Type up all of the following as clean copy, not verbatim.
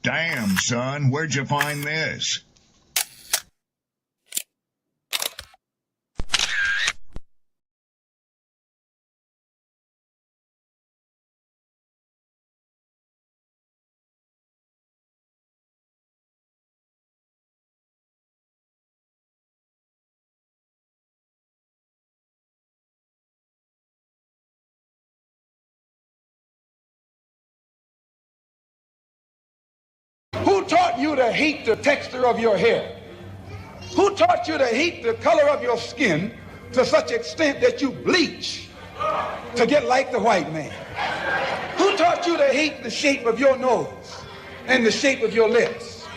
Damn, son, where'd you find this? Who taught you to hate the texture of your hair? Who taught you to hate the color of your skin to such extent that you bleach to get like the white man? Who taught you to hate the shape of your nose and the shape of your lips?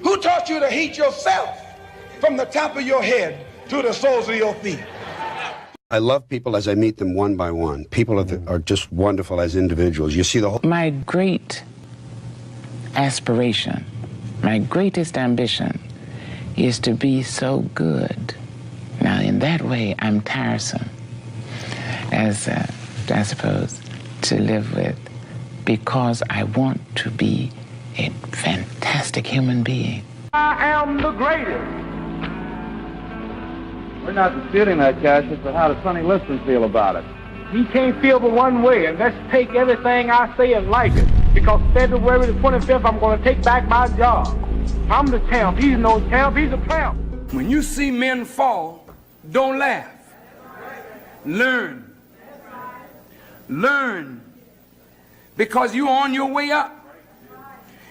Who taught you to hate yourself from the top of your head to the soles of your feet? I love people as I meet them one by one. People are just wonderful as individuals. You see the whole... My great aspiration, my greatest ambition is to be so good. Now, in that way, I'm tiresome, as I suppose, to live with, because I want to be a fantastic human being. I am the greatest. We're not disputing that, Cassius, but how does Sonny Liston feel about it? He can't feel but one way, and let's take everything I say and like it. Because February the 25th, I'm going to take back my job. I'm the champ. He's no champ. He's a tramp. When you see men fall, don't laugh. Learn. Learn. Because you're on your way up.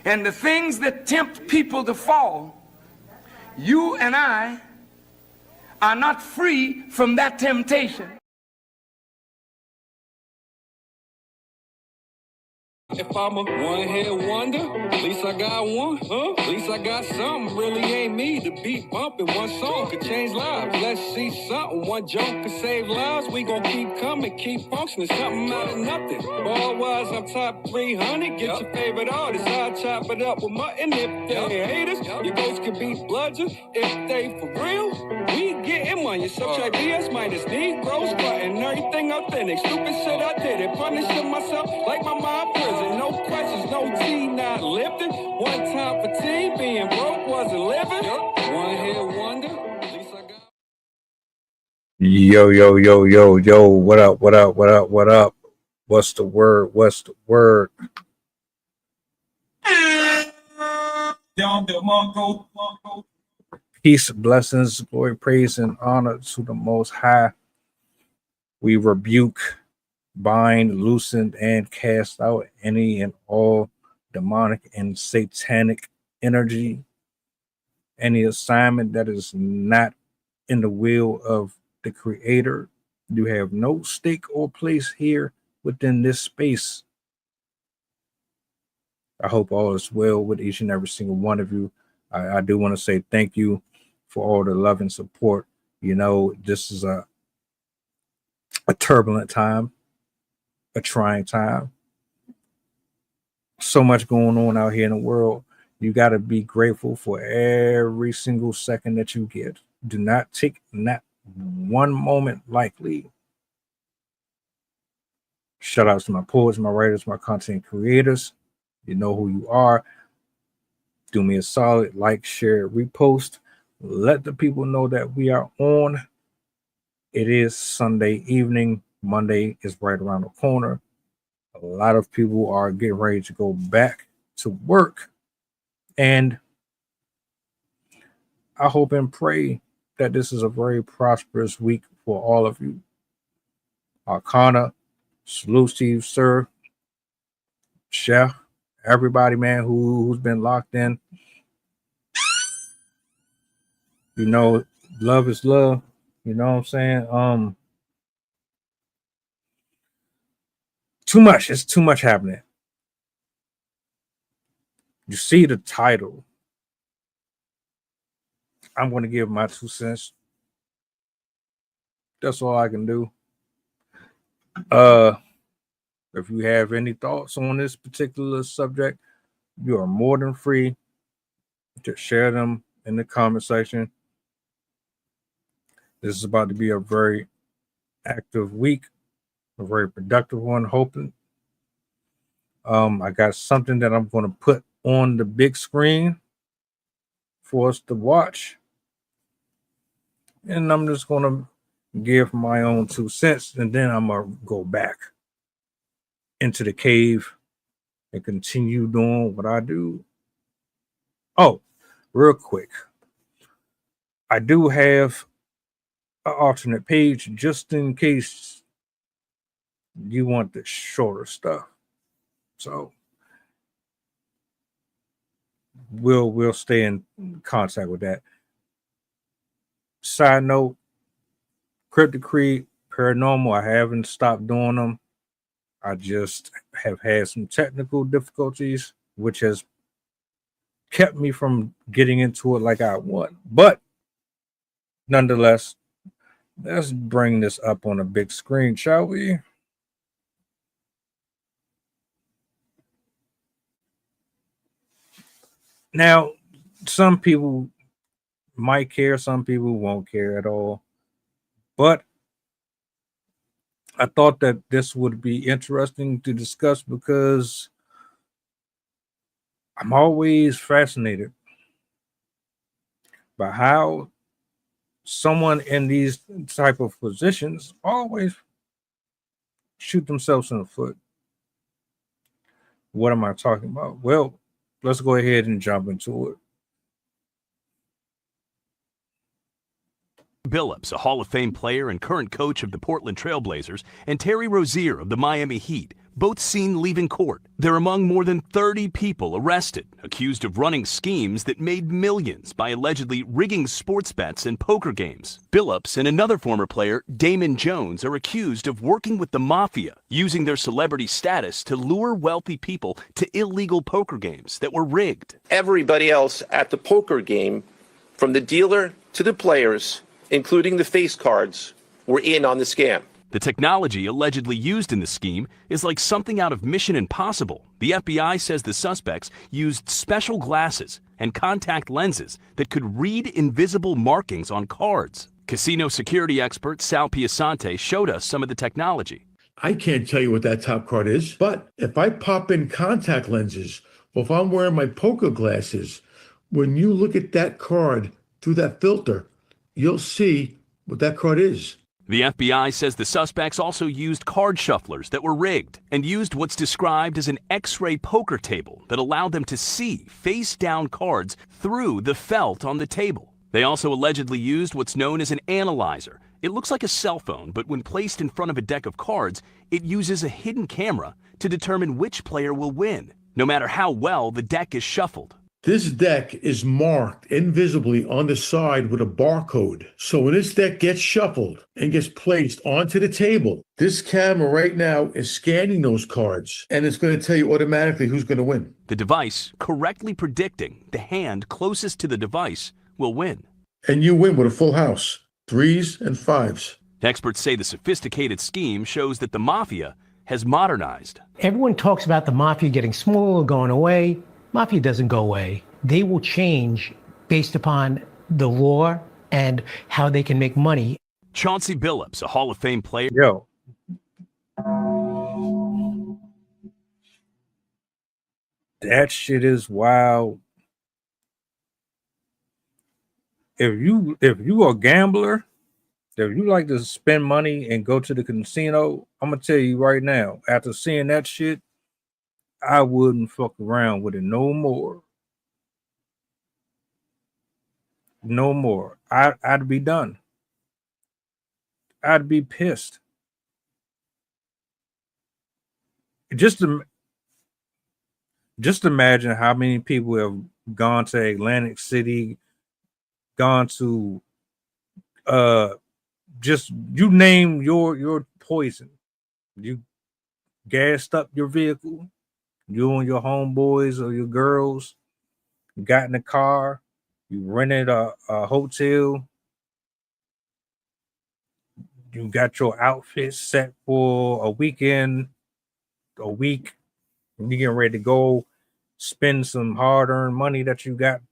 And the things that tempt people to fall, you and I are not free from that temptation. If I'm a one-hit wonder, at least I got one, huh? At least I got something, really ain't me. The beat bumping, one song could change lives. Let's see something, one joke could save lives. We gon' keep coming, keep functioning, something out of nothing. Ball-wise, I'm top 300, get your favorite artist. I'll chop it up with mutton if they haters. Your ghost could be bludgeon if they for real. We getting money, subtract BS minus Negroes, cutting everything authentic. Stupid shit I did it, punishing myself like my mom prison. No questions, no tea, not lifting. One time for tea, being broke wasn't living. One hit wonder. At least I got. Yo, what up? What's the word? Peace, blessings, glory, praise, and honor to the Most High. We rebuke, bind, loosen, and cast out any and all demonic and satanic energy, any assignment that is not in the will of the Creator. You have no stake or place here within this space. I hope all is well with each and every single one of you. I do want to say thank you for all the love and support. You know, this is a turbulent time, a trying time. So much going on out here in the world. You got to be grateful for every single second that you get. Do not take not one moment lightly. Shout outs to my poets, my writers, my content creators. You know who you are. Do me a solid, like, share, repost. Let the people know that we are on. It is Sunday evening. Monday is right around the corner. A lot of people are getting ready to go back to work. And I hope and pray that this is a very prosperous week for all of you. Arcana, salute to you, sir. Chef, everybody, man, who's been locked in. You know, love is love. You know what I'm saying? Too much. It's too much happening. You see the title. I'm going to give my 2 cents. That's all I can do. If you have any thoughts on this particular subject, you are more than free to share them in the comment section. This is about to be a very active week, a very productive one, hoping. I got something that I'm going to put on the big screen for us to watch. And I'm just going to give my own 2 cents, and then I'm going to go back into the cave and continue doing what I do. Oh, real quick. I do have an alternate page just in case you want the shorter stuff. So we'll stay in contact with that. Side note, Cryptic Creed, Paranormal, I haven't stopped doing them. I just have had some technical difficulties, which has kept me from getting into it like I want. But nonetheless, let's bring this up on a big screen, shall we? Now, some people might care, some people won't care at all. But I thought that this would be interesting to discuss because I'm always fascinated by how someone in these type of positions always shoot themselves in the foot. What am I talking about? Well, let's go ahead and jump into it. Billups, a Hall of Fame player and current coach of the Portland Trail Blazers, and Terry Rozier of the Miami Heat, both seen leaving court. They're among more than 30 people arrested, accused of running schemes that made millions by allegedly rigging sports bets and poker games. Billups and another former player, Damon Jones, are accused of working with the mafia, using their celebrity status to lure wealthy people to illegal poker games that were rigged. Everybody else at the poker game, from the dealer to the players, including the face cards, were in on the scam. The technology allegedly used in the scheme is like something out of Mission Impossible. The FBI says the suspects used special glasses and contact lenses that could read invisible markings on cards. Casino security expert Sal Piasante showed us some of the technology. I can't tell you what that top card is, but if I pop in contact lenses, or if I'm wearing my poker glasses, when you look at that card through that filter, you'll see what that card is. The FBI says the suspects also used card shufflers that were rigged and used what's described as an X-ray poker table that allowed them to see face-down cards through the felt on the table. They also allegedly used what's known as an analyzer. It looks like a cell phone, but when placed in front of a deck of cards, it uses a hidden camera to determine which player will win, no matter how well the deck is shuffled. This deck is marked invisibly on the side with a barcode. So when this deck gets shuffled and gets placed onto the table, this camera right now is scanning those cards, and it's going to tell you automatically who's going to win. The device correctly predicting the hand closest to the device will win. And you win with a full house, 3s and 5s. Experts say the sophisticated scheme shows that the mafia has modernized. Everyone talks about the mafia getting smaller, going away. Mafia doesn't go away. They will change based upon the law and how they can make money. Chauncey Billups, a Hall of Fame player. Yo. That shit is wild. If you are a gambler, if you like to spend money and go to the casino, I'm gonna tell you right now, after seeing that shit, I wouldn't fuck around with it no more. No more. I'd be done. I'd be pissed. Just imagine how many people have gone to Atlantic City, gone to just you name your poison. You gassed up your vehicle. You and your homeboys or your girls got in a car, you rented a hotel, you got your outfit set for a weekend, a week, and you're getting ready to go spend some hard-earned money that you got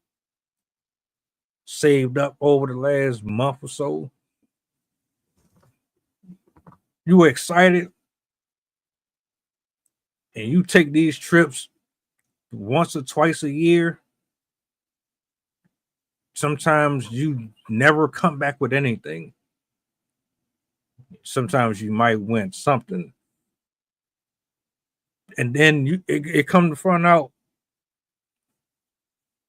saved up over the last month or so. You were excited. And you take these trips once or twice a year. Sometimes you never come back with anything. Sometimes you might win something. And then it come to find out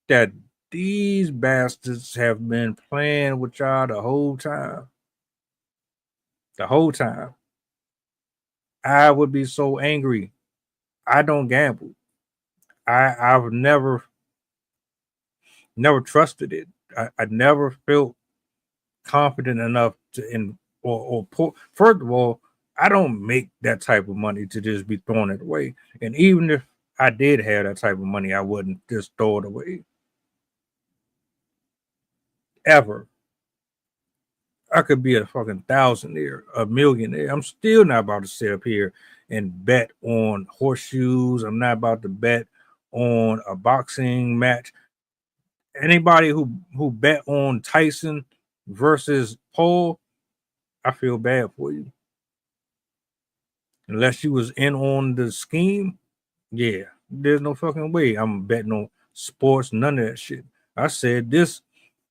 that these bastards have been playing with y'all the whole time. The whole time. I would be so angry. I don't gamble. I've never trusted it. I never felt confident enough to first of all, I don't make that type of money to just be throwing it away. And even if I did have that type of money, I wouldn't just throw it away. Ever. I could be a fucking thousandaire, a millionaire. I'm still not about to sit up here and bet on horseshoes. I'm not about to bet on a boxing match. Anybody who bet on Tyson versus Paul, I feel bad for you. Unless you was in on the scheme, yeah, there's no fucking way I'm betting on sports, none of that shit. I said this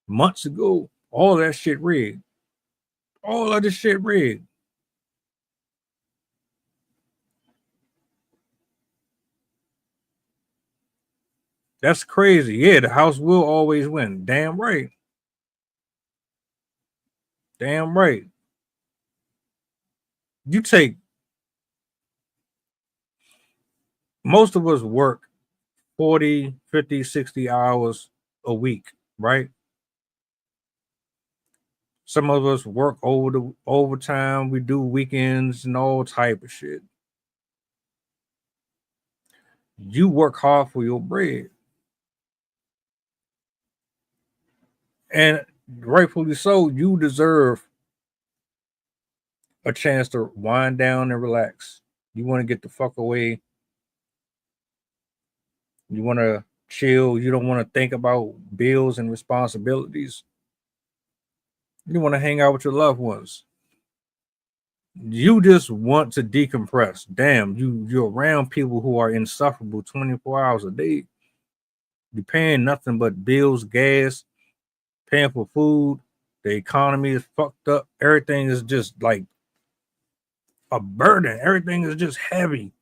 months ago, all that shit rigged. All of this shit rigged. That's crazy. Yeah, the house will always win. Damn right. Damn right. You take, most of us work 40, 50, 60 hours a week, right? Some of us work overtime. We do weekends and all type of shit. You work hard for your bread. And rightfully so, you deserve a chance to wind down and relax. You want to get the fuck away. You want to chill. You don't want to think about bills and responsibilities. You want to hang out with your loved ones. You just want to decompress. Damn, you're around people who are insufferable 24 hours a day. You're paying nothing but bills, gas, paying for food. The economy is fucked up. Everything is just like a burden. Everything is just heavy.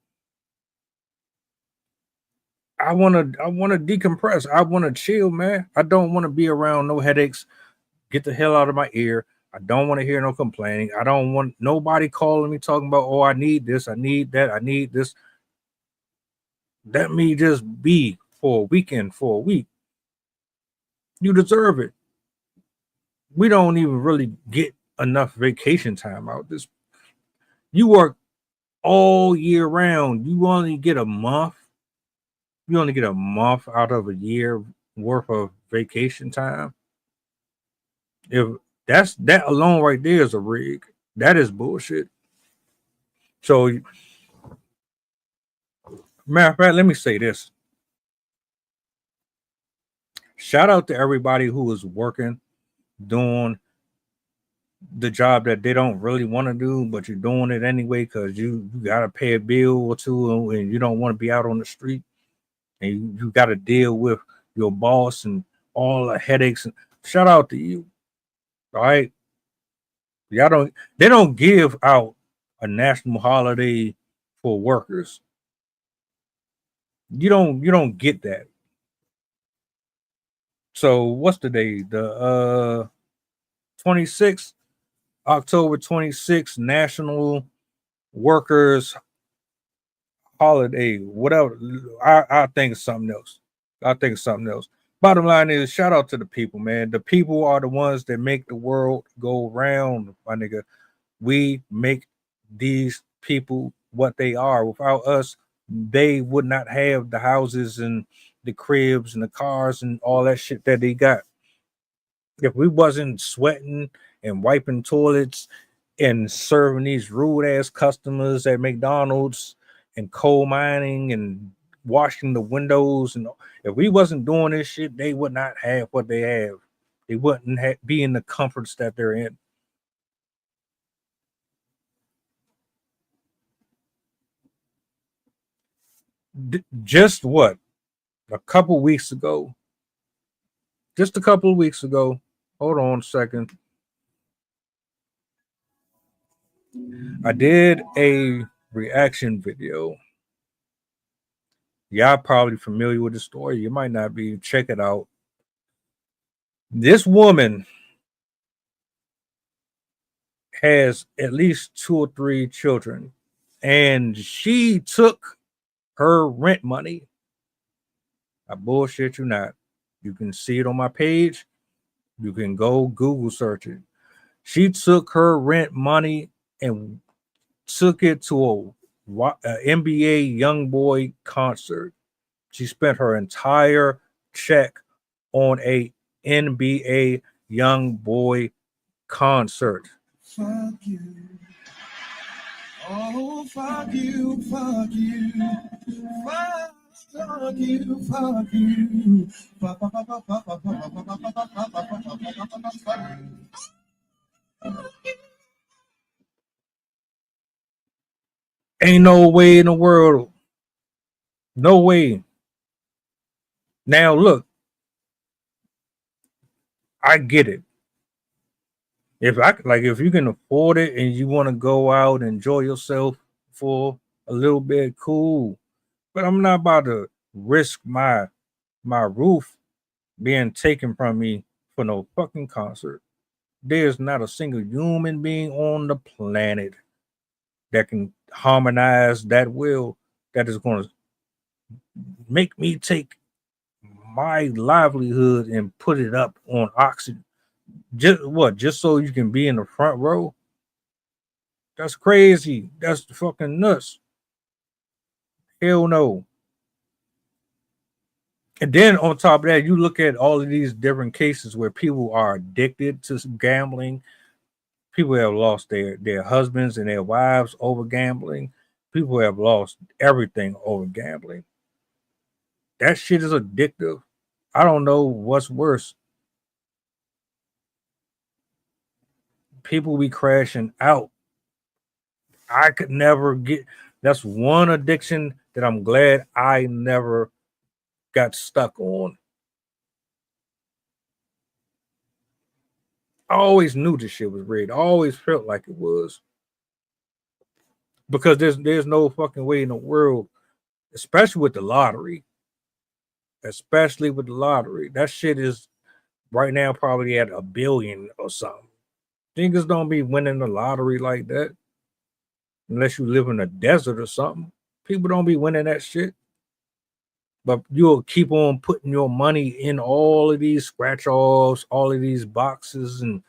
I want to decompress. I want to chill, man. I don't want to be around no headaches. Get the hell out of my ear. I don't want to hear no complaining. I don't want nobody calling me talking about, oh, I need this, I need that, I need this. Let me just be for a weekend, for a week. You deserve it. We don't even really get enough vacation time out this. You work all year round. You only get a month. You only get a month out of a year worth of vacation time. If that alone right there is a rig. That is bullshit. So, matter of fact, let me say this. Shout out to everybody who is working, doing the job that they don't really want to do, but you're doing it anyway because you got to pay a bill or two and you don't want to be out on the street. And you got to deal with your boss and all the headaches. And shout out to you. All right. They don't give out a national holiday for workers. You don't get that. So what's the day? The 26th, October 26th, National Workers Holiday. Whatever. I think it's something else. Bottom line is, shout out to the people, man. The people are the ones that make the world go round, my nigga. We make these people what they are. Without us, they would not have the houses and the cribs and the cars and all that shit that they got. If we wasn't sweating and wiping toilets and serving these rude ass customers at McDonald's and coal mining and washing the windows, and if we wasn't doing this shit, they would not have what they have. They wouldn't be in the comforts that they're in. Just what? a couple weeks ago. Just a couple of weeks ago. Hold on a second. I did a reaction video. Y'all probably familiar with the story. You might not be. Check it out. This woman has at least 2 or 3 children, and she took her rent money. I bullshit you not. You can see it on my page. You can go Google search it. She took her rent money and took it to a NBA YoungBoy concert. She spent her entire check on a NBA YoungBoy concert. Fuck you. Oh, fuck you, fuck you. Fuck you, fuck you. Ain't no way in the world. No way. Now look, I get it. If you can afford it and you want to go out and enjoy yourself for a little bit, cool. But I'm not about to risk my roof being taken from me for no fucking concert. There's not a single human being on the planet that can harmonize that will that is going to make me take my livelihood and put it up on oxygen. Just so you can be in the front row? That's crazy. That's fucking nuts. Hell no. And then on top of that, you look at all of these different cases where people are addicted to gambling. People have lost their husbands and their wives over gambling. People have lost everything over gambling. That shit is addictive. I don't know what's worse. People be crashing out. I could never get. That's one addiction that I'm glad I never got stuck on. I always knew this shit was rigged. I always felt like it was. Because there's no fucking way in the world, especially with the lottery. Especially with the lottery. That shit is right now probably at $1 billion or something. Niggas don't be winning the lottery like that. Unless you live in a desert or something. People don't be winning that shit. But you'll keep on putting your money in all of these scratch-offs, all of these boxes, and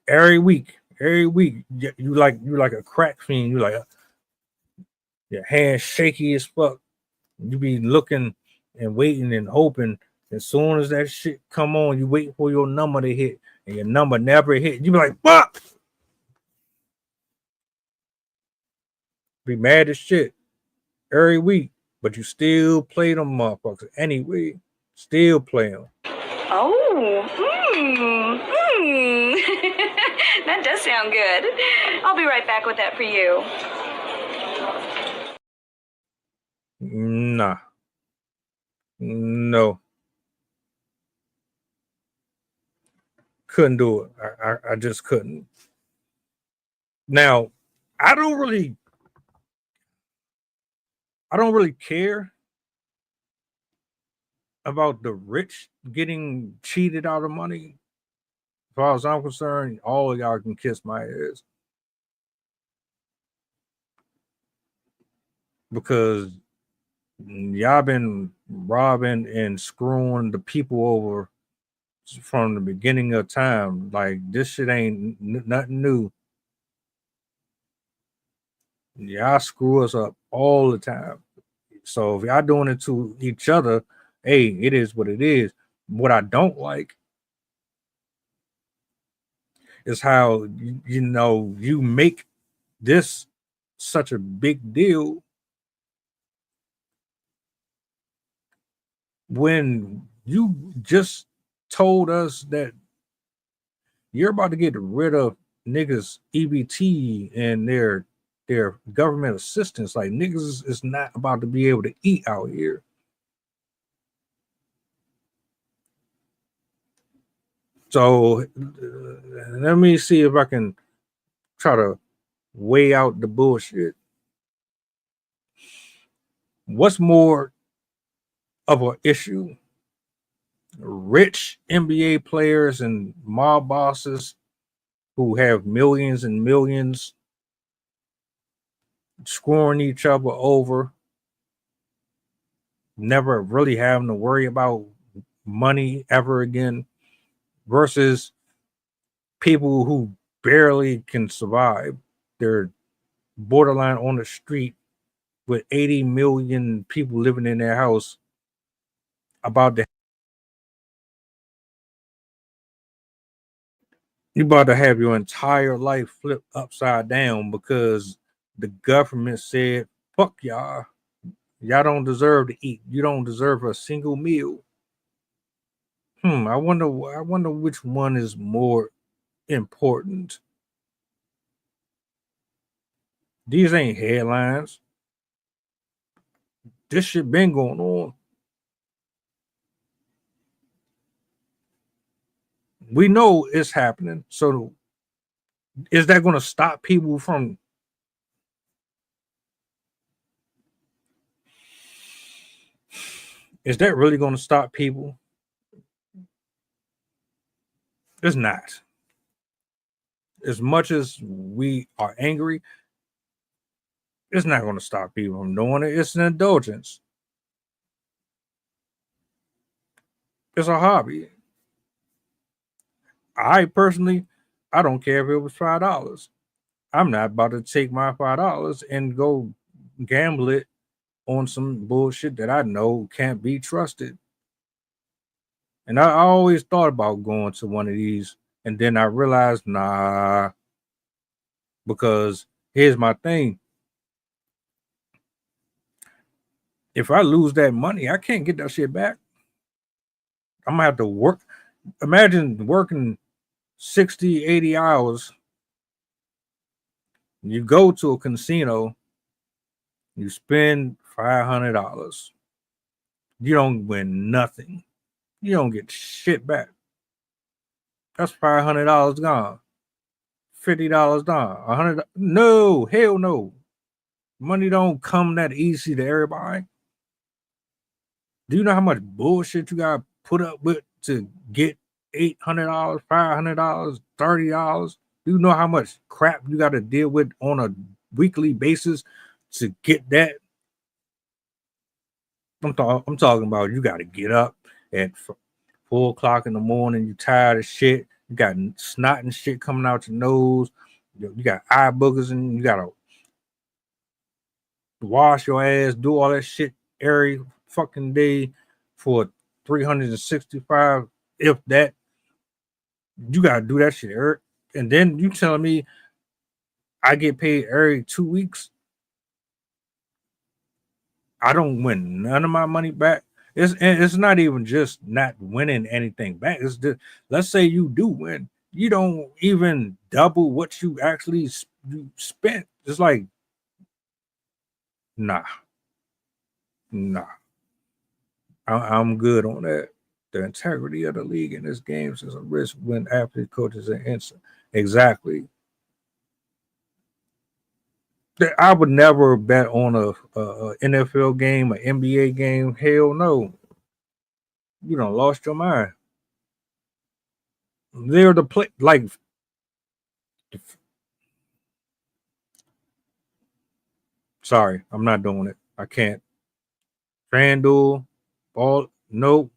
every week, you like a crack fiend. You like your hands shaky as fuck. You be looking and waiting and hoping. As soon as that shit come on, you wait for your number to hit, and your number never hit. You be like, fuck! Be mad as shit every week, but you still play them motherfuckers anyway. Still play them. Oh, that does sound good. I'll be right back with that for you. Nah. No. Couldn't do it. I just couldn't. Now, I don't really care about the rich getting cheated out of money. As far as I'm concerned, all of y'all can kiss my ass. Because y'all been robbing and screwing the people over from the beginning of time. Like, this shit ain't nothing new. Y'all screw us up all the time. So if y'all doing it to each other, hey, it is what it is. What I don't like is how you make this such a big deal when you just told us that you're about to get rid of niggas EBT and their their government assistance. Like, niggas is not about to be able to eat out here. So let me see if I can try to weigh out the bullshit. What's more of an issue? Rich NBA players and mob bosses who have millions and millions screwing each other over, never really having to worry about money ever again, versus people who barely can survive. They're borderline on the street with 80 million people living in their house, about to have your entire life flipped upside down because the government said, fuck y'all. Y'all don't deserve to eat. You don't deserve a single meal. I wonder which one is more important. These ain't headlines. This shit been going on. We know it's happening. So is that going to stop people from Is that really going to stop people? It's not. As much as we are angry, it's not going to stop people from doing it. It's an indulgence. It's a hobby. I personally, I don't care if it was $5. I'm not about to take my $5 and go gamble it on some bullshit that I know can't be trusted. And I always thought about going to one of these, and then I realized, nah, because here's my thing. If I lose that money, I can't get that shit back. I'm gonna have to work. Imagine working 60, 80 hours. You go to a casino, you spend $500. You don't win nothing. You don't get shit back. That's $500 gone. $50 gone. $100. No, hell no. Money don't come that easy to everybody. Do you know how much bullshit you gotta put up with to get $800, $500, $30? Do you know how much crap you gotta deal with on a weekly basis to get that? I'm talking about you gotta get up at 4 o'clock in the morning. You tired of shit. You got snot and shit coming out your nose. You got eye boogers, and you gotta wash your ass, do all that shit every fucking day for 365, if that. You gotta do that shit, Eric. And then you telling me I get paid every 2 weeks. I don't win none of my money back. It's not even just not winning anything back. It's just, let's say you do win, you don't even double what you actually spent. It's like, nah. I'm good on that. The integrity of the league in this game is a risk when athlete coaches are instant. Exactly. I would never bet on a NFL game, an NBA game. Hell no. You done lost your mind. They're the play, like, sorry, I'm not doing it. I can't. FanDuel, all, nope.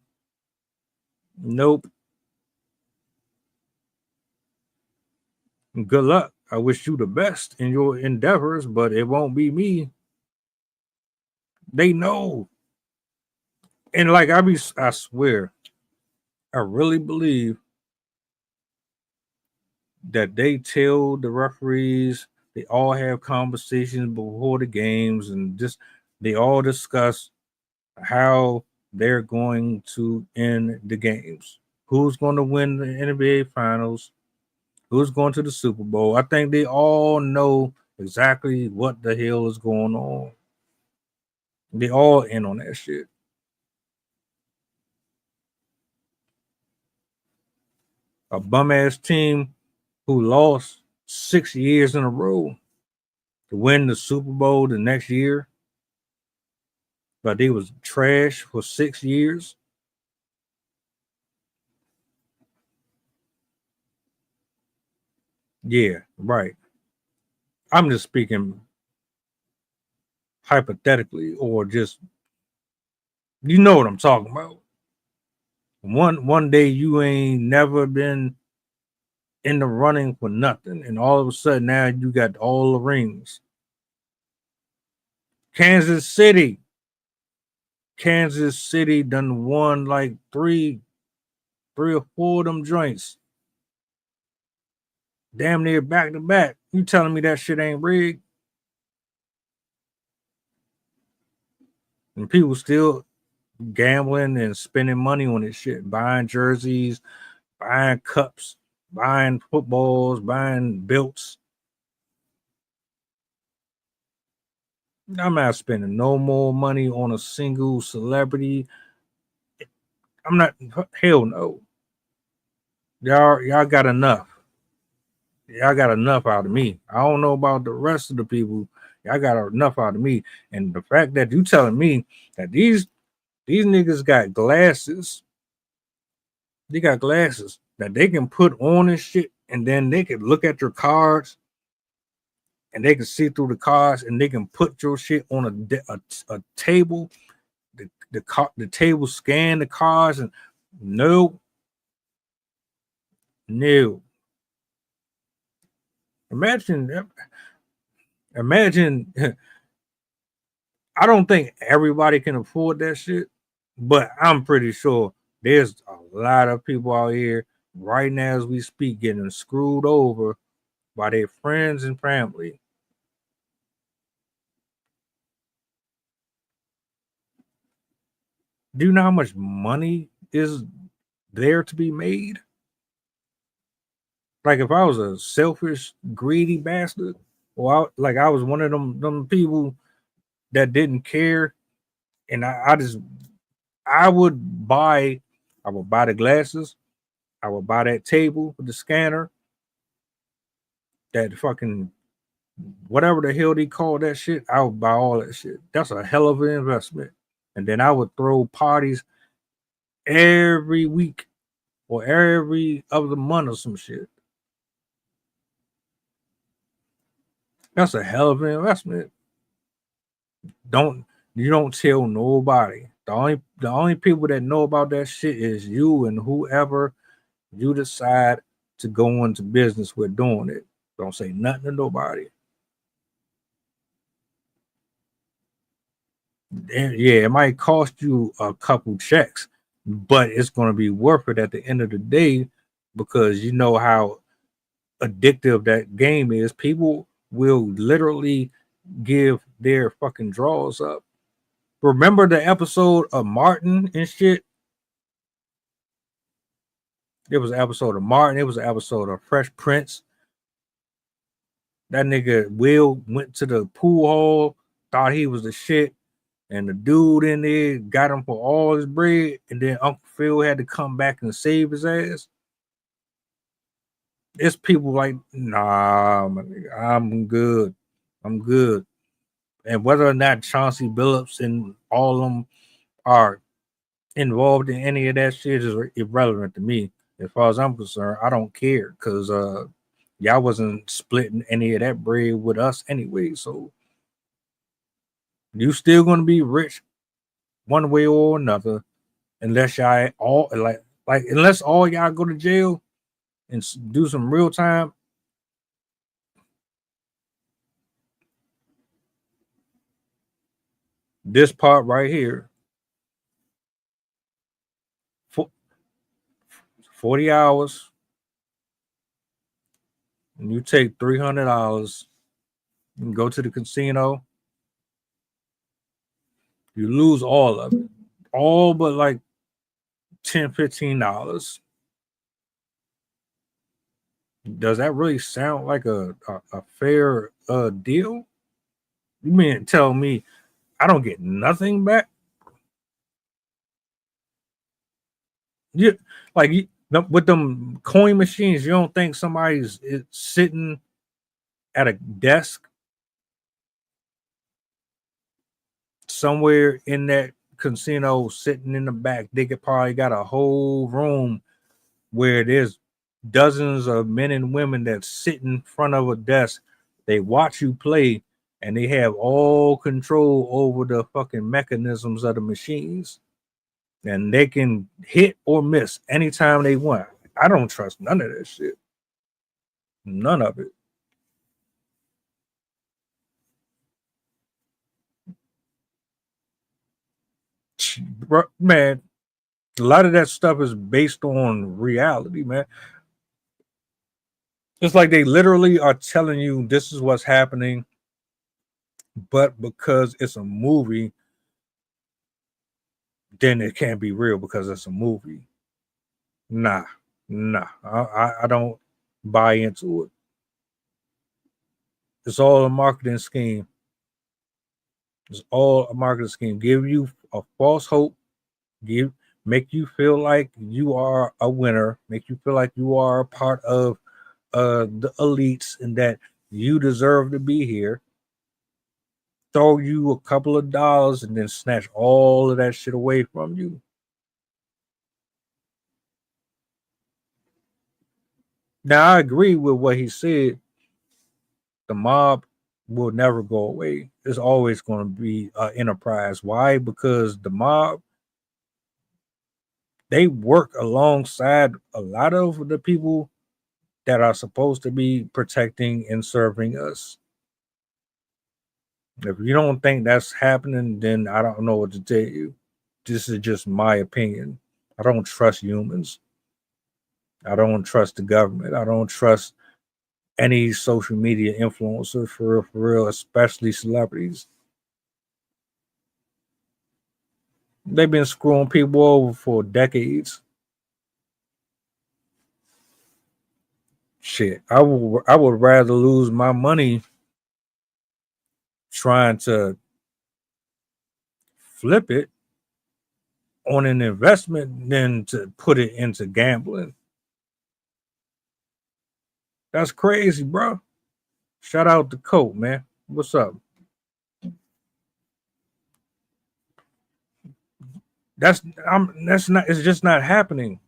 Good luck. I wish you the best in your endeavors, but it won't be me. They know. And like I swear, I really believe that they tell the referees, they all have conversations before the games, and just they all discuss how they're going to end the games. Who's going to win the NBA finals? Who's going to the Super Bowl? I think they all know exactly what the hell is going on. They all in on that shit. A bum ass team who lost 6 years in a row to win the Super Bowl the next year, but they was trash for 6 years. Yeah, right. I'm just speaking hypothetically, or just, you know what I'm talking about. One day you ain't never been in the running for nothing, and all of a sudden now you got all the rings. Kansas City done won like three or four of them joints, damn near back to back. You telling me that shit ain't rigged? And people still gambling and spending money on this shit, buying jerseys, buying cups, buying footballs, buying belts. I'm not spending no more money on a single celebrity. I'm not, hell no. Y'all got enough. Y'all got enough out of me. I don't know about the rest of the people. Y'all got enough out of me. And the fact that you telling me that these niggas got glasses, they got glasses that they can put on and shit, and then they can look at your cards and they can see through the cards, and they can put your shit on a table. The table scan the cards, and no. Imagine. I don't think everybody can afford that shit, but I'm pretty sure there's a lot of people out here right now as we speak getting screwed over by their friends and family. Do you know how much money is there to be made? Like if I was a selfish, greedy bastard, or I was one of them people that didn't care, and I would buy the glasses, I would buy that table with the scanner, that fucking whatever the hell they call that shit, I would buy all that shit. That's a hell of an investment. And then I would throw parties every week or every other month or some shit. That's a hell of an investment. You don't tell nobody. The only people that know about that shit is you and whoever you decide to go into business with doing it. Don't say nothing to nobody. And yeah, it might cost you a couple checks, but it's going to be worth it at the end of the day, because you know how addictive that game is. People will literally give their fucking draws up. Remember the episode of Martin and shit? There was an episode of Martin. It was an episode of Fresh Prince. That nigga Will went to the pool hall, thought he was the shit, and the dude in there got him for all his bread, and then Uncle Phil had to come back and save his ass. It's people like, nah, my nigga, I'm good. And whether or not Chauncey Billups and all of them are involved in any of that shit is irrelevant to me. As far as I'm concerned, I don't care, because y'all wasn't splitting any of that bread with us anyway. So you still gonna be rich one way or another, unless y'all all unless all y'all go to jail and do some real time. This part right here, 40 hours, and you take $300 and go to the casino, you lose all of it, all but like $10, $15. Does that really sound like a fair deal? You mean tell me I don't get nothing back? Yeah, like with them coin machines, you don't think somebody's sitting at a desk somewhere in that casino, sitting in the back? They could probably got a whole room where there's dozens of men and women that sit in front of a desk. They watch you play, and they have all control over the fucking mechanisms of the machines, and they can hit or miss anytime they want. I don't trust none of that shit. None of it. Man, a lot of that stuff is based on reality, man. It's like they literally are telling you this is what's happening, but because it's a movie, then it can't be real because it's a movie. Nah. I don't buy into it. It's all a marketing scheme. It's all a marketing scheme. Give you a false hope. Make you feel like you are a winner. Make you feel like you are a part of the elites and that you deserve to be here. Throw you a couple of dollars and then snatch all of that shit away from you. Now, I agree with what he said. The mob will never go away. It's always going to be an enterprise. Why? Because the mob, they work alongside a lot of the people that are supposed to be protecting and serving us. If you don't think that's happening, then I don't know what to tell you. This is just my opinion. I don't trust humans. I don't trust the government. I don't trust any social media influencers for real, especially celebrities. They've been screwing people over for decades. Shit, I would rather lose my money trying to flip it on an investment than to put it into gambling. That's crazy, bro. Shout out to Colt, man. What's up? That's not. It's just not happening.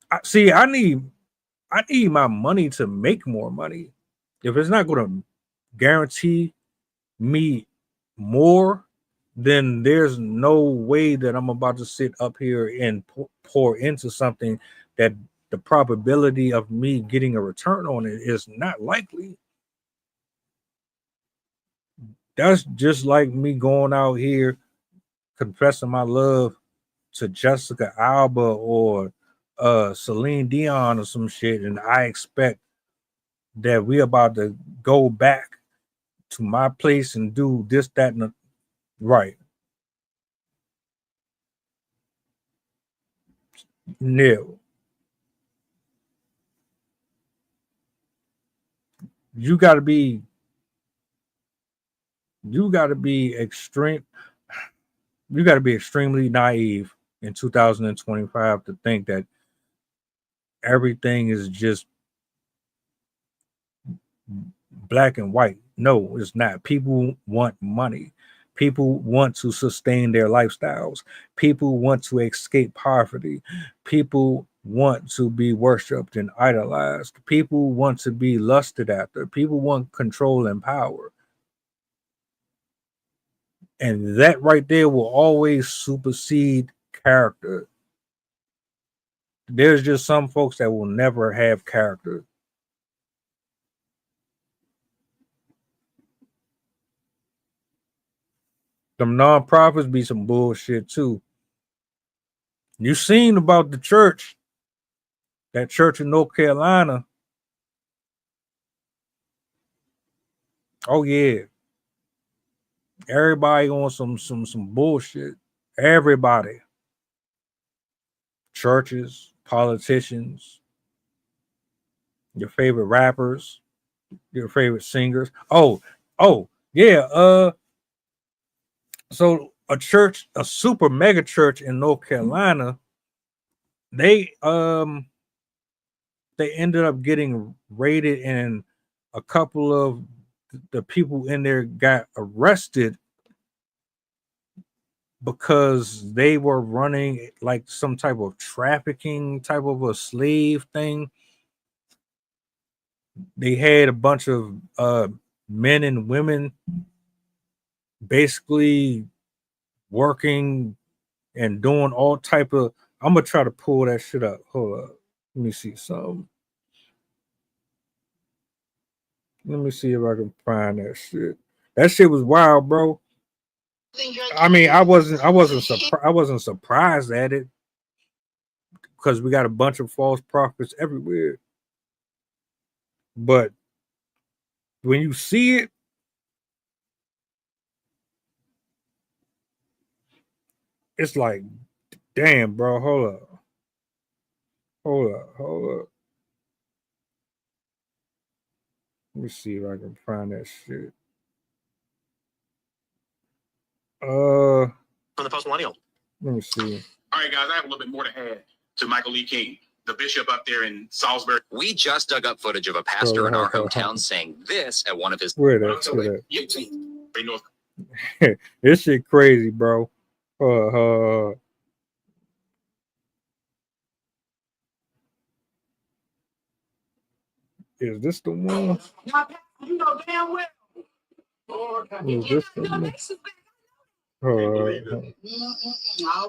I need my money to make more money. If it's not going to guarantee me more, then there's no way that I'm about to sit up here and pour into something that the probability of me getting a return on it is not likely. That's just like me going out here confessing my love to Jessica Alba or Celine Dion or some shit, and I expect that we about to go back to my place and do this, that, and right. No. You gotta be extreme. You gotta be extremely naive in 2025 to think that everything is just black and white. No, it's not. People want money. People want to sustain their lifestyles. People want to escape poverty. People want to be worshipped and idolized. People want to be lusted after. People want control and power. And that right there will always supersede character. There's just some folks that will never have character. Them nonprofits be some bullshit too. You seen about the church, that church in North Carolina. Oh yeah. Everybody on some bullshit. Everybody. Churches, politicians, Your favorite rappers, your favorite singers. Oh, yeah. So a church, a super mega church in North Carolina, they ended up getting raided, and a couple of the people in there got arrested because they were running like some type of trafficking type of a slave thing. They had a bunch of men and women basically working and doing all type of. I'm gonna try to pull that shit up. Hold up, let me see something. Let me see if I can find that shit. That shit was wild, bro. I mean, I wasn't surprised at it because we got a bunch of false prophets everywhere. But when you see it, it's like, damn, bro. Hold up. Let me see if I can find that shit. From the post-millennial. Let me see. All right, guys, I have a little bit more to add to Michael Lee King, the bishop up there in Salisbury. We just dug up footage of a pastor in our hometown saying this at one of his. Where that? This shit crazy, bro. Is this the one? You know damn well. Is this the one? Always knew. Y'all,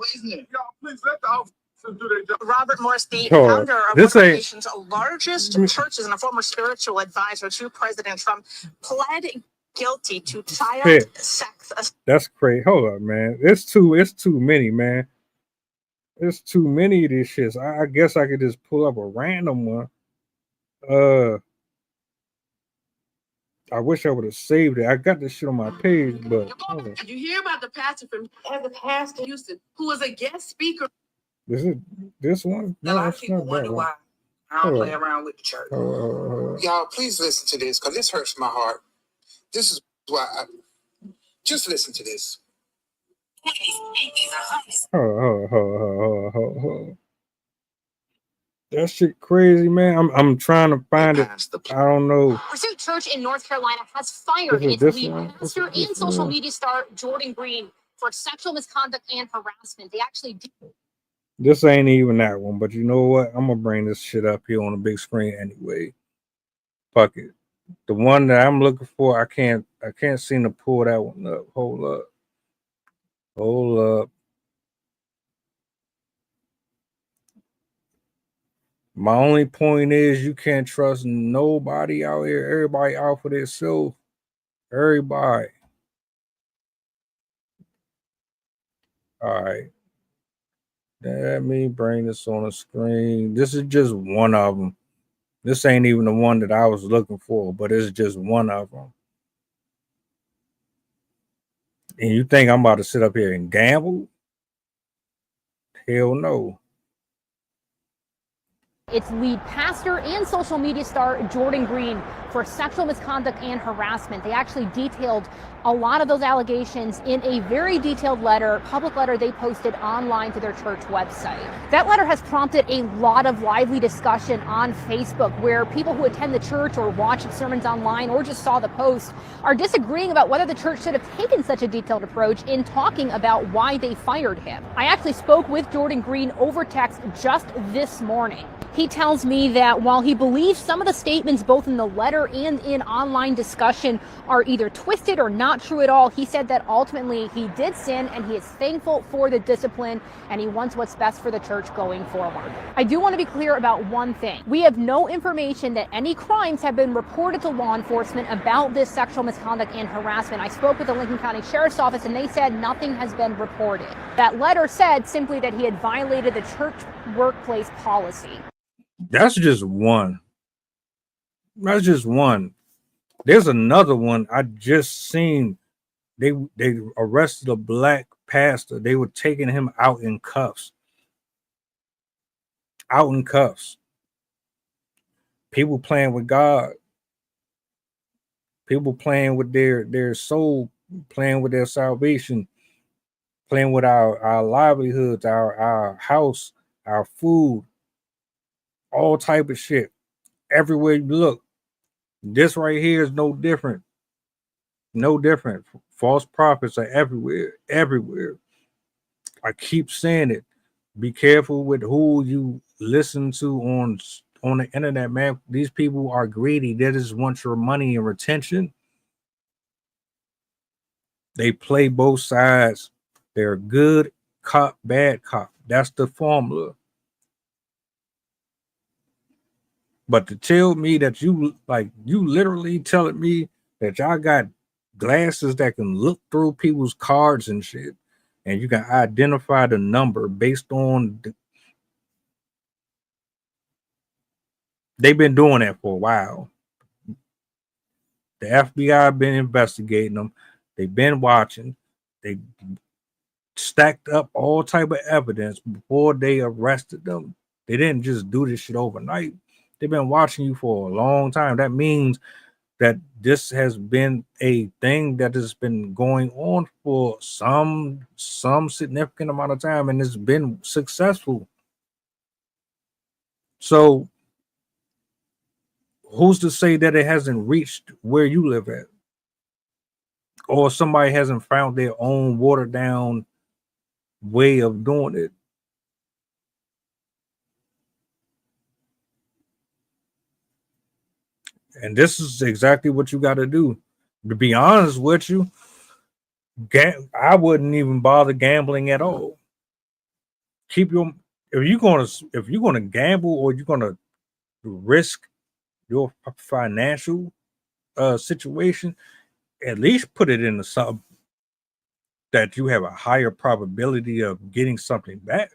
please let the officers do their job. Robert Morris, the founder of one of the nation's largest churches and a former spiritual advisor to President Trump, pled guilty to child sex. That's crazy. Hold up, man. It's too many, man. It's too many of these shits. I guess I could just pull up a random one. I wish I would have saved it. I got this shit on my page, but Did you hear about the pastor from Houston who was a guest speaker? This one? No, a lot of people wonder why I don't play around with the church. Y'all, please listen to this because this hurts my heart. This is why just listen to this. That shit crazy, man. I'm trying to find it. I don't know. Pursuit Church in North Carolina has fired its lead pastor and social media star Jordan Green for sexual misconduct and harassment. They actually This ain't even that one, but you know what? I'm gonna bring this shit up here on the big screen anyway. Fuck it. The one that I'm looking for, I can't seem to pull that one up. Hold up. My only point is you can't trust nobody out here. Everybody out for themselves. Everybody. All right. Let me bring this on the screen. This is just one of them. This ain't even the one that I was looking for, but it's just one of them. And you think I'm about to sit up here and gamble? Hell no. its lead pastor and social media star Jordan Green for sexual misconduct and harassment. They actually detailed a lot of those allegations in a very detailed letter, public letter they posted online to their church website. That letter has prompted a lot of lively discussion on Facebook, where people who attend the church or watch sermons online or just saw the post are disagreeing about whether the church should have taken such a detailed approach in talking about why they fired him. I actually spoke with Jordan Green over text just this morning. He tells me that while he believes some of the statements both in the letter and in online discussion are either twisted or not true at all, he said that ultimately he did sin and he is thankful for the discipline and he wants what's best for the church going forward. I do want to be clear about one thing. We have no information that any crimes have been reported to law enforcement about this sexual misconduct and harassment. I spoke with the Lincoln County Sheriff's Office and they said nothing has been reported. That letter said simply that he had violated the church workplace policy. That's just one. That's just one. There's another one I just seen. They arrested a black pastor. They were taking him out in cuffs. Out in cuffs. People playing with God. People playing with their soul, playing with their salvation, playing with our livelihoods, our house, our food, all type of shit. Everywhere you look. This right here is no different. No different. False prophets are everywhere. Everywhere. I keep saying it. Be careful with who you listen to on the internet, man. These people are greedy. They just want your money and retention. They play both sides. They're good cop, bad cop. That's the formula. But to tell me that you literally telling me that y'all got glasses that can look through people's cards and shit, and you can identify the number based on they've been doing that for a while. The FBI been investigating them. They've been watching. They stacked up all type of evidence before they arrested them. They didn't just do this shit overnight. They've been watching you for a long time. That means that this has been a thing that has been going on for some significant amount of time, and it's been successful. So who's to say that it hasn't reached where you live at? Or somebody hasn't found their own watered down way of doing it? And this is exactly what you got to do. To be honest with you, I wouldn't even bother gambling at all. Keep your if you're gonna gamble or you're gonna risk your financial situation, at least put it in the sub that you have a higher probability of getting something back.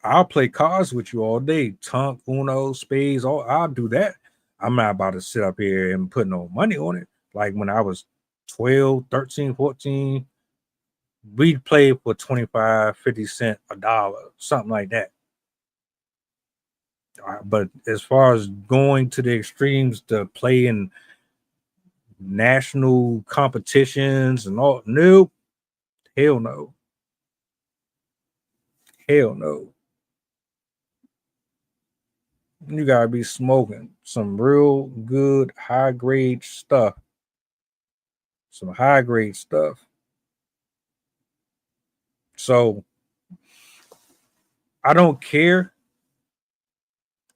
I'll play cards with you all day. Tunk, Uno, spades, I'll do that. I'm not about to sit up here and put no money on it. Like when I was 12, 13, 14, we'd play for 25, 50 cents, $1, something like that. But as far as going to the extremes to play in national competitions and all, nope. Hell no. Hell no. You gotta be smoking some real good high grade stuff. Some high grade stuff. So I don't care.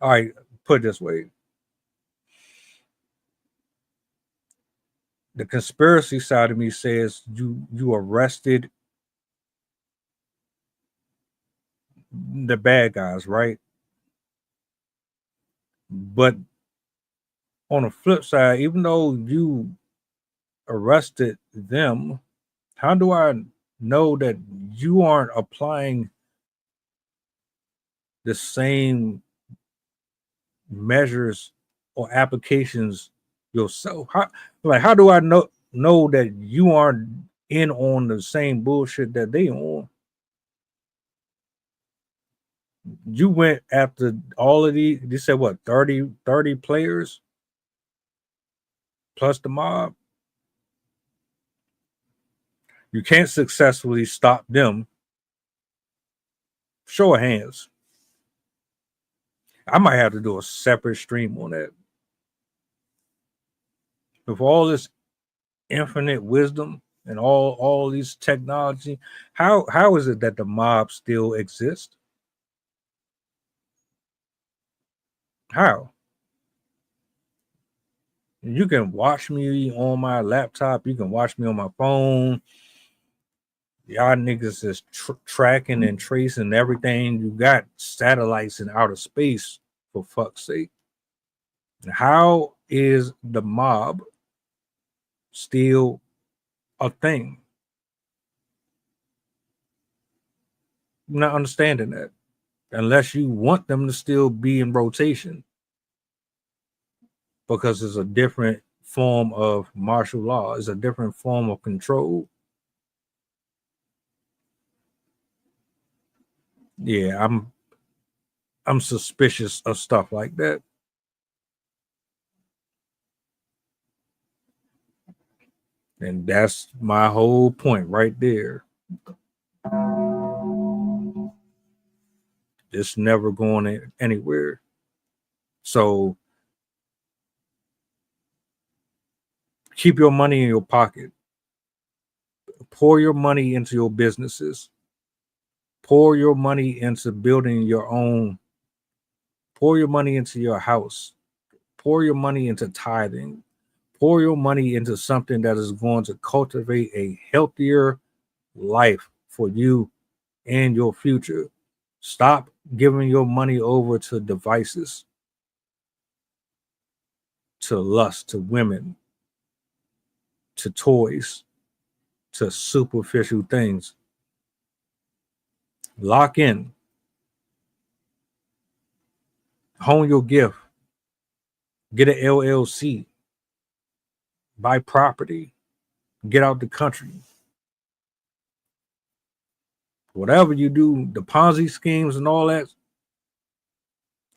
All right, put it this way. The conspiracy side of me says you arrested the bad guys, right? But on the flip side, even though you arrested them, how do I know that you aren't applying the same measures or applications yourself? How do I know that you aren't in on the same bullshit that they on? You went after all of these. You said what, 30 players plus the mob? You can't successfully stop them. Show of hands. I might have to do a separate stream on that. With all this infinite wisdom and all these technology, how is it that the mob still exists? How? You can watch me on my laptop. You can watch me on my phone. Y'all niggas is tracking and tracing everything. You got satellites in outer space, for fuck's sake. How is the mob still a thing? I'm not understanding that. Unless you want them to still be in rotation. Because it's a different form of martial law. It's a different form of control. Yeah, I'm suspicious of stuff like that. And that's my whole point right there. It's never going anywhere. So keep your money in your pocket. Pour your money into your businesses. Pour your money into building your own. Pour your money into your house. Pour your money into tithing. Pour your money into something that is going to cultivate a healthier life for you and your future. Stop giving your money over to devices, to lust, to women, to toys, to superficial things. Lock in. Hone your gift. Get an LLC. Buy property. Get out the country. Whatever you do, the Ponzi schemes and all that,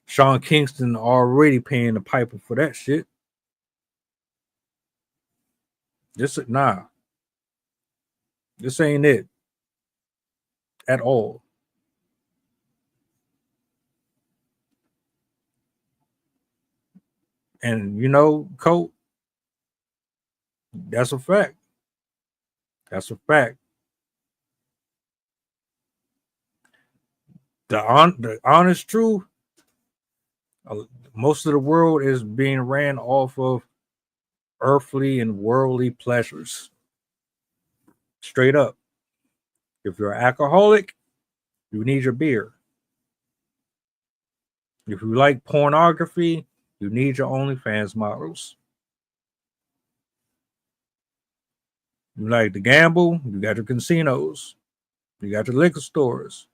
Sean Kingston already paying the piper for that shit. This ain't it at all. And you know, Colt, that's a fact. That's a fact. The honest truth, most of the world is being ran off of earthly and worldly pleasures. Straight up. If you're an alcoholic, you need your beer. If you like pornography, you need your OnlyFans models. You like to gamble, you got your casinos. You got your liquor stores.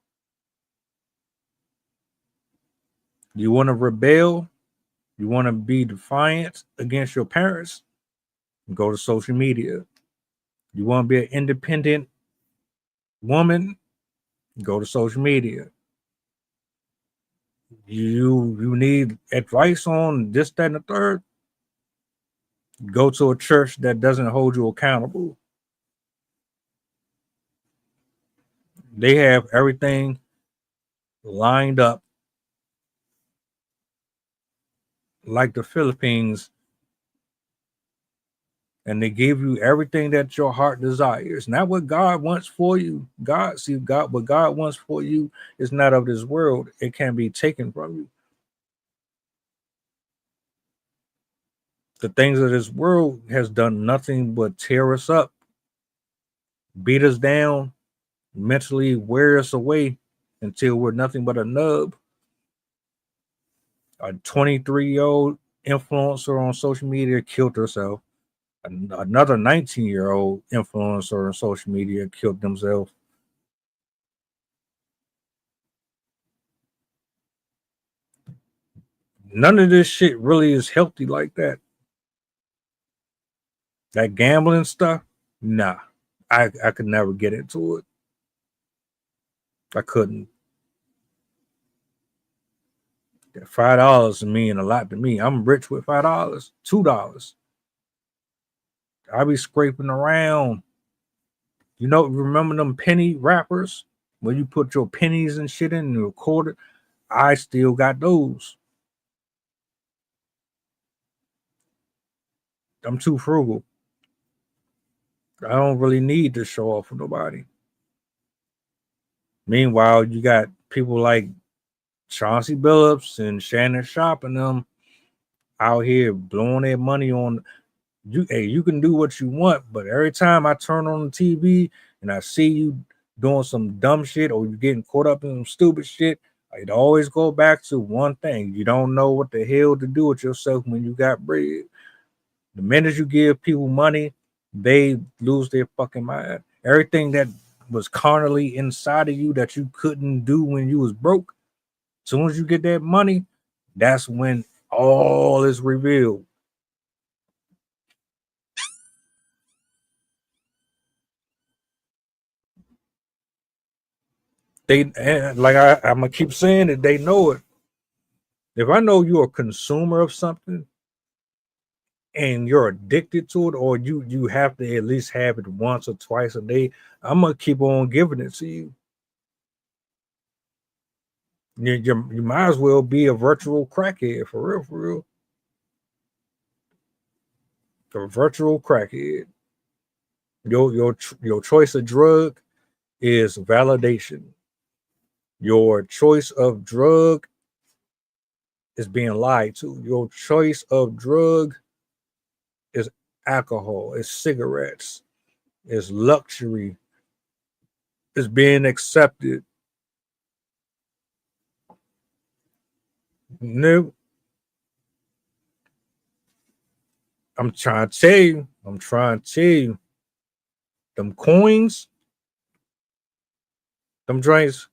You want to rebel? You want to be defiant against your parents? Go to social media. You want to be an independent woman? Go to social media. You need advice on this, that, and the third? Go to a church that doesn't hold you accountable. They have everything lined up like the Philippines, and they give you everything that your heart desires. Not what God wants for you. What God wants for you is not of this world. It can be taken from you. The things of this world has done nothing but tear us up, beat us down, mentally wear us away until we're nothing but a nub. A 23-year-old influencer on social media killed herself. Another 19-year-old influencer on social media killed themselves. None of this shit really is healthy like that. That gambling stuff, nah. I could never get into it. I couldn't. $5 mean a lot to me. I'm rich with $5, $2. I be scraping around. You know, remember them penny wrappers where you put your pennies and shit in and record it? I still got those. I'm too frugal. I don't really need to show off for nobody. Meanwhile, you got people like Chauncey Billups and Shannon Sharp and them out here blowing their money on you. Hey, you can do what you want, but every time I turn on the TV and I see you doing some dumb shit or you getting caught up in some stupid shit, it always go back to one thing. You don't know what the hell to do with yourself when you got bread. The minute you give people money, they lose their fucking mind. Everything that was carnally inside of you that you couldn't do when you was broke, as soon as you get that money, that's when all is revealed. I'm gonna keep saying it. They know it. If I know you're a consumer of something and you're addicted to it, or you have to at least have it once or twice a day, I'm gonna keep on giving it to you. You might as well be a virtual crackhead for real. A virtual crackhead. Your choice of drug is validation. Your choice of drug is being lied to. Your choice of drug is alcohol, it's cigarettes, it's luxury, it's being accepted. No, I'm trying to tell you, them coins, them drinks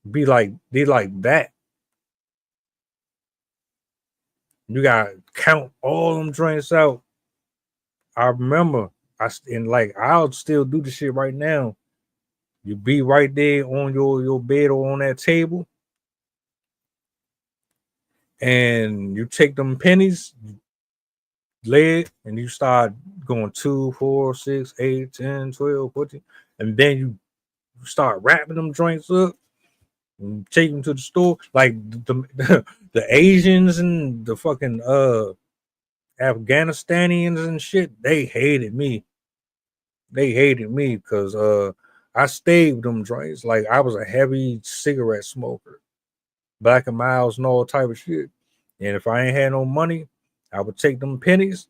they like that. You gotta count all them drinks out. I remember I'll still do the shit right now. You be right there on your bed or on that table, and you take them pennies, lay it, and you start going 2, 4, 6, 8, 10, 12, 14, and then you start wrapping them joints up and take them to the store. Like the Asians and the fucking Afghanistanians and shit, they hated me. They hated me because I stayed with them joints. Like I was a heavy cigarette smoker, Black and Miles and all type of shit. And if I ain't had no money, I would take them pennies,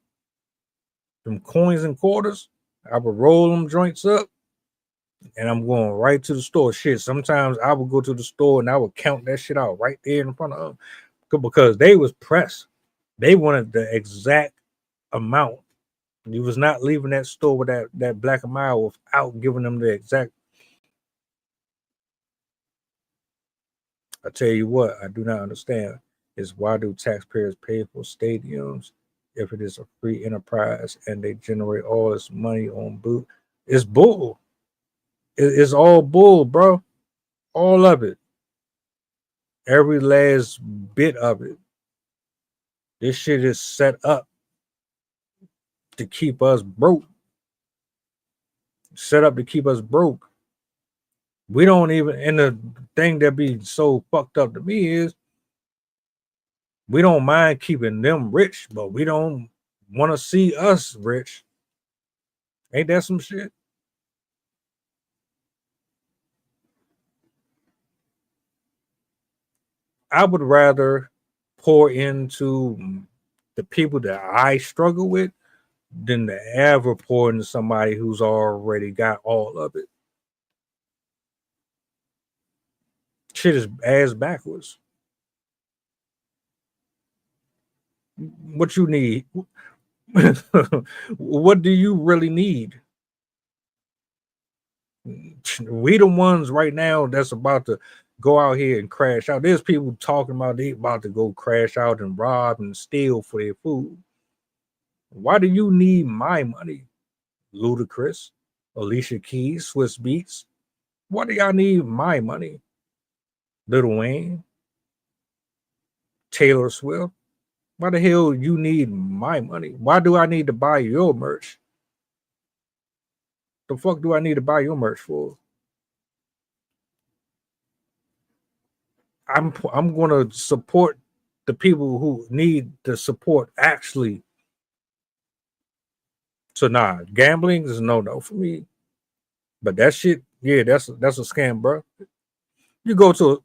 them coins and quarters, I would roll them joints up, and I'm going right to the store. Shit, sometimes I would go to the store and I would count that shit out right there in front of them because they was pressed. They wanted the exact amount. You was not leaving that store with that Black and Mild without giving them the exact. I tell you what, I do not understand is why do taxpayers pay for stadiums if it is a free enterprise and they generate all this money on boot? It's bull. It's all bull, bro. All of it. Every last bit of it. This shit is set up to keep us broke. Set up to keep us broke. We don't even, and the thing that be so fucked up to me is we don't mind keeping them rich, but we don't want to see us rich. Ain't that some shit? I would rather pour into the people that I struggle with than to ever pour into somebody who's already got all of it. Shit is ass backwards. What you need? What do you really need? We the ones right now that's about to go out here and crash out. There's people talking about they about to go crash out and rob and steal for their food. Why do you need my money? Ludacris, Alicia Keys, Swiss Beats. Why do y'all need my money? Lil Wayne, Taylor Swift. Why the hell you need my money? Why do I need to buy your merch? The fuck do I need to buy your merch for? I'm gonna support the people who need the support actually. So nah, gambling is a no for me. But that shit, yeah, that's a scam, bro. You go to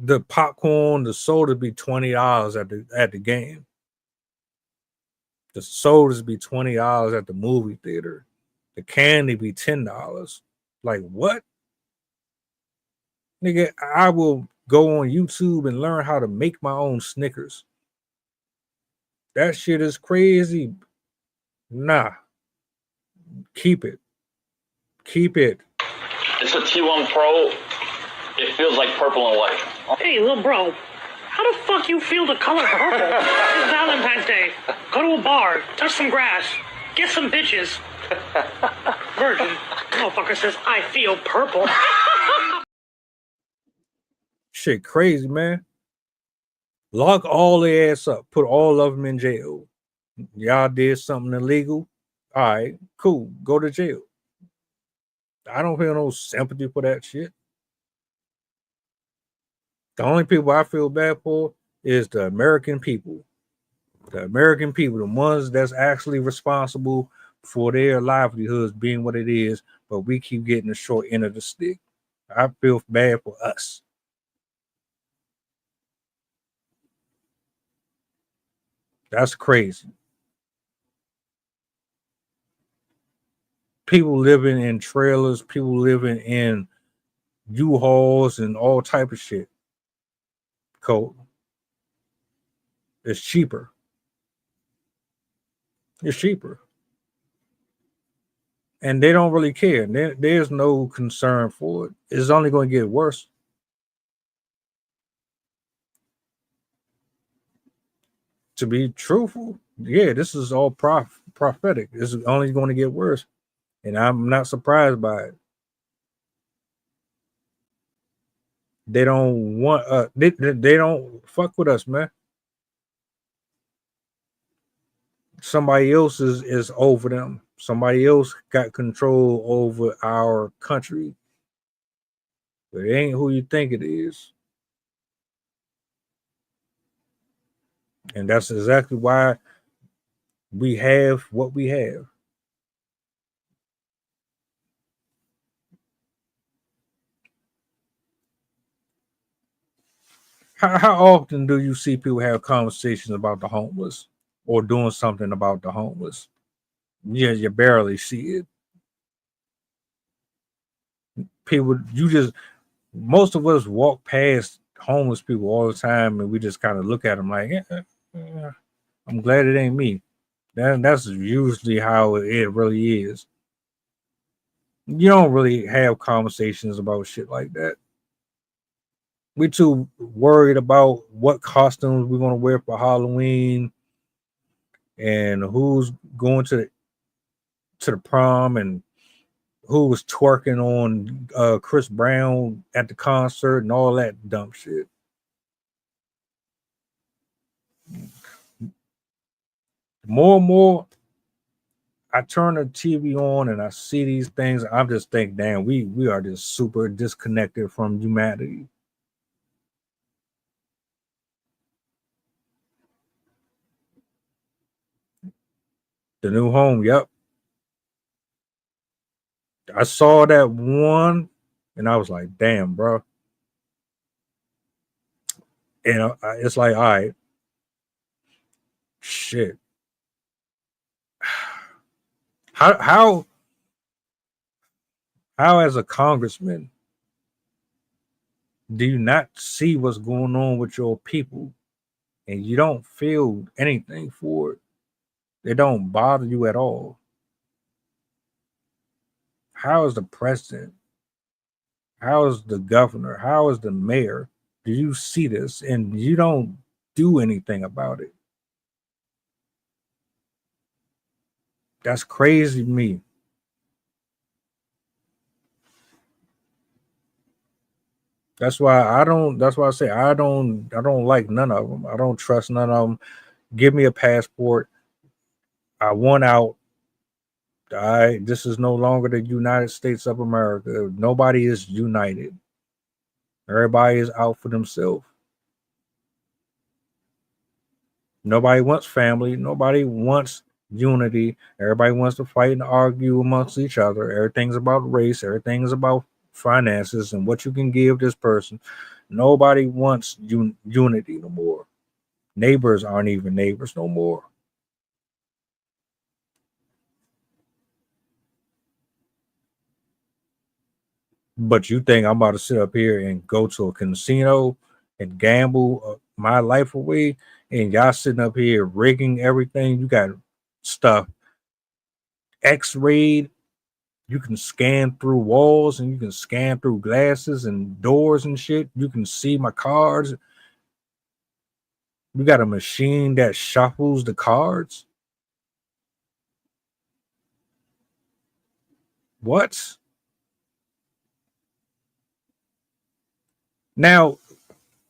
the popcorn, the soda be $20 at the game. The sodas be $20 at the movie theater. The candy be $10. Like what? Nigga, I will go on YouTube and learn how to make my own Snickers. That shit is crazy. Nah. Keep it. Keep it. It's a T1 Pro. It feels like purple and white. Hey, little bro, how the fuck you feel the color purple? It's Valentine's Day. Go to a bar, touch some grass, Get some bitches. Virgin. Motherfucker says, I feel purple. Shit crazy, man. Lock all their ass up. Put all of them in jail. Y'all did something illegal. All right, cool. Go to jail. I don't feel no sympathy for that shit. The only people I feel bad for is the American people. The American people, the ones that's actually responsible for their livelihoods being what it is, but we keep getting the short end of the stick. I feel bad for us. That's crazy. People living in trailers, people living in U-Hauls and all type of shit. Cold. It's cheaper. It's cheaper. And they don't really care. There's no concern for it. It's only going to get worse. To be truthful, yeah, this is all prophetic. This is only going to get worse. And I'm not surprised by it. They don't want they don't fuck with us, man. Somebody else is over them. Somebody else got control over our country. But it ain't who you think it is. And that's exactly why we have what we have. How often do you see people have conversations about the homeless or doing something about the homeless? Yeah, you barely see it. People, most of us walk past homeless people all the time and we just kind of look at them like, I'm glad it ain't me. That's usually how it really is. You don't really have conversations about shit like that. We're too worried about what costumes we're going to wear for Halloween and who's going to the prom and who was twerking on Chris Brown at the concert and all that dumb shit. More and more, I turn the TV on and I see these things. I'm just thinking, damn, we are just super disconnected from humanity. The new home, yep. I saw that one and I was like, damn, bro. And it's like, all right, shit. How as a congressman do you not see what's going on with your people and you don't feel anything for it? It don't bother you at all. How is the president? How is the governor? How is the mayor? Do you see this and you don't do anything about it? That's crazy to me. That's why I say I don't like none of them. I don't trust none of them. Give me a passport. I want out. This is no longer the United States of America. Nobody is united. Everybody is out for themselves. Nobody wants family. Nobody wants unity. Everybody wants to fight and argue amongst each other. Everything's about race. Everything's about finances and what you can give this person. Nobody wants unity no more. Neighbors aren't even neighbors no more. But you think I'm about to sit up here and go to a casino and gamble my life away, and y'all sitting up here rigging everything? You got stuff X-rayed. You can scan through walls and you can scan through glasses and doors and shit. You can see my cards. You got a machine that shuffles the cards. What? Now,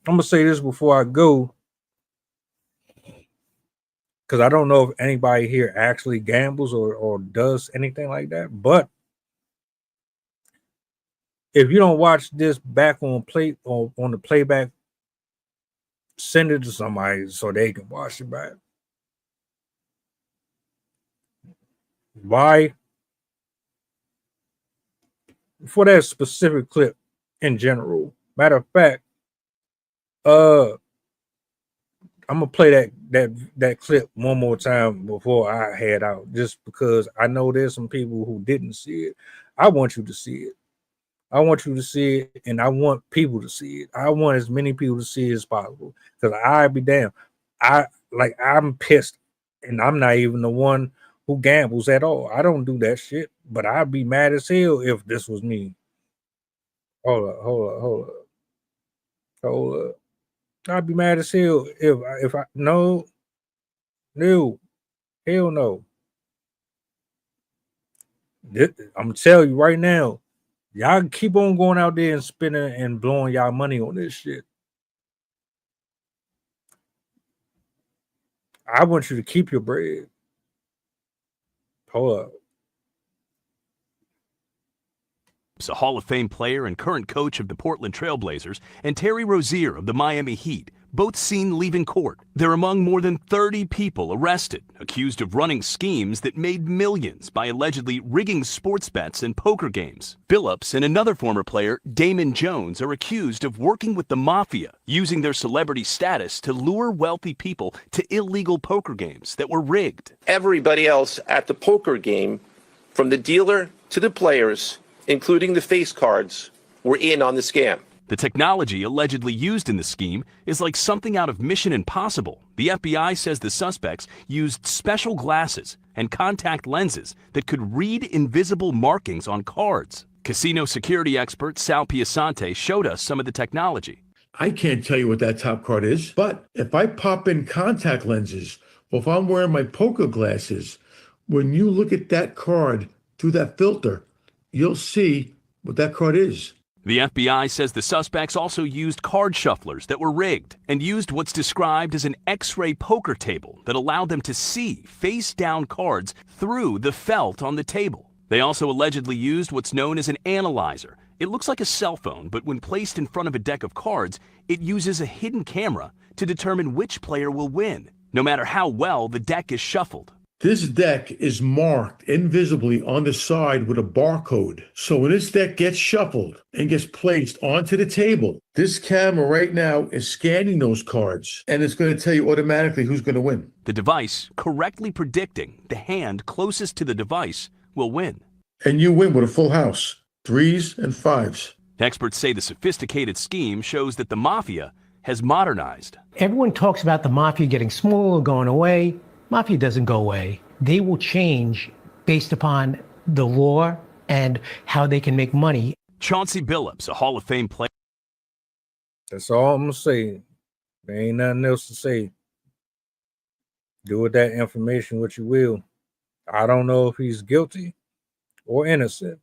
I'm gonna say this before I go, because I don't know if anybody here actually gambles or does anything like that. But if you don't watch this back on the playback, send it to somebody so they can watch it back. Why? For that specific clip in general. Matter of fact, I'm gonna play that clip one more time before I head out, just because I know there's some people who didn't see it. I want you to see it. I want you to see it, and I want people to see it. I want as many people to see it as possible, because I'd be damned. I'm pissed, and I'm not even the one who gambles at all. I don't do that shit, but I'd be mad as hell if this was me. Hold up. I'd be mad as hell if I no, hell no. I'm gonna tell you right now, y'all keep on going out there and spending and blowing y'all money on this shit. I want you to keep your bread. Hold up. A Hall of Fame player and current coach of the Portland Trail Blazers, and Terry Rozier of the Miami Heat, both seen leaving court. They're among more than 30 people arrested, accused of running schemes that made millions by allegedly rigging sports bets and poker games. Billups and another former player, Damon Jones, are accused of working with the mafia, using their celebrity status to lure wealthy people to illegal poker games that were rigged. Everybody else at the poker game, from the dealer to the players, including the face cards, were in on the scam. The technology allegedly used in the scheme is like something out of Mission Impossible. The FBI says the suspects used special glasses and contact lenses that could read invisible markings on cards. Casino security expert Sal Piasante showed us some of the technology. I can't tell you what that top card is, but if I pop in contact lenses, or if I'm wearing my poker glasses, when you look at that card through that filter, you'll see what that card is. The FBI says the suspects also used card shufflers that were rigged and used what's described as an X-ray poker table that allowed them to see face-down cards through the felt on the table. They also allegedly used what's known as an analyzer. It looks like a cell phone, but when placed in front of a deck of cards, it uses a hidden camera to determine which player will win, no matter how well the deck is shuffled. This deck is marked invisibly on the side with a barcode. So when this deck gets shuffled and gets placed onto the table, this camera right now is scanning those cards, and it's going to tell you automatically who's going to win. The device correctly predicting the hand closest to the device will win. And you win with a full house, 3s and 5s. Experts say the sophisticated scheme shows that the mafia has modernized. Everyone talks about the mafia getting smaller, going away. Mafia doesn't go away. They will change based upon the law and how they can make money. Chauncey Billups, a Hall of Fame player. That's all I'm going to say. There ain't nothing else to say. Do with that information what you will. I don't know if he's guilty or innocent.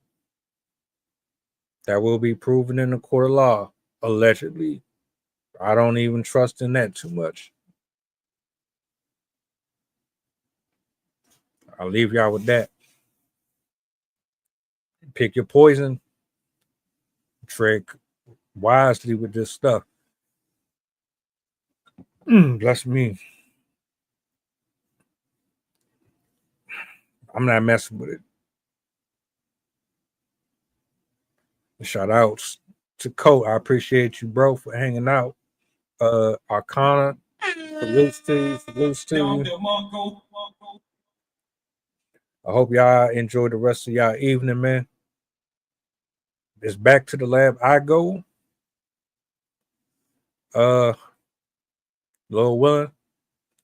That will be proven in the court of law, allegedly. I don't even trust in that too much. I'll leave y'all with that. Pick your poison. Tread wisely with this stuff. Bless me. I'm not messing with it. Shout outs to Colt. I appreciate you, bro, for hanging out. Arcana, salutes to you. I hope y'all enjoy the rest of y'all evening, man. It's back to the lab I go. Lord willing,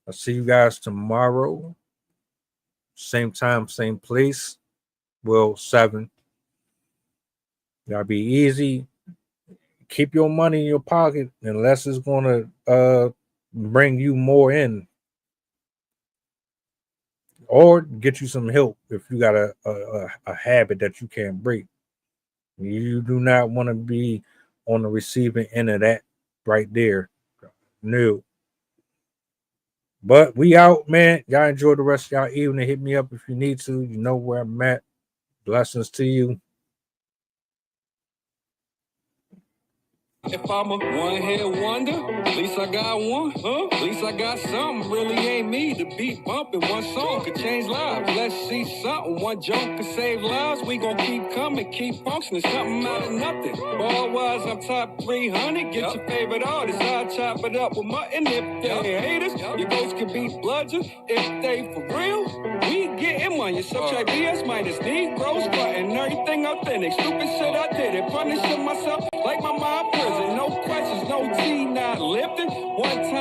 I'll see you guys tomorrow. Same time, same place. Well, 7. Y'all be easy. Keep your money in your pocket unless it's gonna bring you more in. or get you some help if you got a habit that you can't break. You do not want to be on the receiving end of that right there. No. But we out, man. Y'all enjoy the rest of y'all evening. Hit me up if you need to. You know where I'm at. Blessings to you. If I'm a one-hit wonder, at least I got one, huh? At least I got something, really ain't me. The beat bumping, one song could change lives. Let's see something, one joke could save lives. We gon' keep coming, keep functioning, something out of nothing. Ball-wise, I'm top 300. Get your favorite artist, I'll chop it up with mutton. If they haters, your ghost can beat bludgeon. If they for real, we getting money. Subtract BS minus Negroes, cutting everything authentic. Stupid shit I did it, punishing myself like my mom prison. No questions, no tea, not lifting. One time.